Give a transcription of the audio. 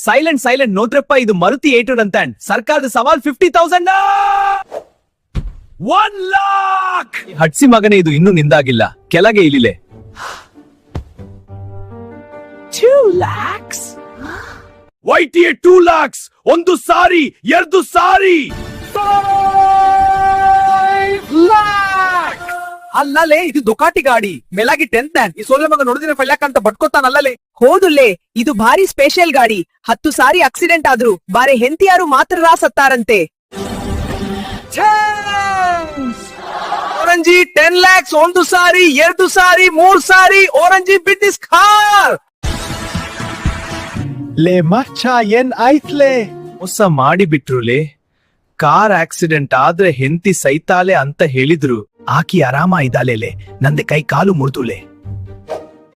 Silent ನೋಡ್ರಪ್ಪ, ಇದು ಮಾರುತಿ 800 ಅಂತ ಸರ್ಕಾರದ ಸವಾಲ್ 50,000 1,00,000. ಹಡ್ಸಿ ಮಗನೇ, ಇದು ಇನ್ನೂ ನಿಂದಾಗಿಲ್ಲ, ಕೆಳಗೆ ಇಳಿಲೆ. 2 lakhs. ವೈಟಿಎ 2 lakhs. ಒಂದು ಸಾರಿ, ಎರಡು ಸಾರಿ 5 lakhs. ಅಲ್ಲಲೇ ಇದು ದುಕಾಟಿ ಗಾಡಿ ಮೇಲಾಗಿ 10th ಹ್ಯಾಂಡ್. ಈ ಸೋಲೆ ಮಗ ನೋಡಿದ್ರೆ ಫಳ್ಯಾಕಂತ ಬಟ್ಕೋತಾನಲ್ಲಲೇ. ಹೌದುಲ್ಲೇ, ಇದು ಭಾರಿ ಸ್ಪೆಷಲ್ ಗಾಡಿ. 10 ಸಾರಿ ಆಕ್ಸಿಡೆಂಟ್ ಆದ್ರು ಬಾರೆ ಹೆಂತಿಯಾರು ಮಾತ್ರ ರಾಸತ್ತಾರಂತೆ. ಓರಂಜಿ 10 lakhs. ಒಂದು ಸಾರಿ, ಎರಡು ಸಾರಿ, ಮೂರ್ ಸಾರಿ ಓರಂಜಿ ಬಿಸ್ನೆಸ್ ಕಾರ್. ಲೇ ಮಚ್ಚ, ಏನ್ ಆಯ್ತ್ಲೇ? ಮೋಸ ಮಾಡಿಬಿಟ್ರುಲೇ. ಕಾರ್ ಆಕ್ಸಿಡೆಂಟ್ ಆದ್ರೆ ಹೆಂಡತಿ ಸೈತಾಲೆ ಅಂತ ಹೇಳಿದ್ರು. ಆಕಿ ಆರಾಮ ಇದ್ದಾಲೆಲೆ, ನಂದೆ ಕೈ ಕಾಲು ಮುರಿದುಲೆ.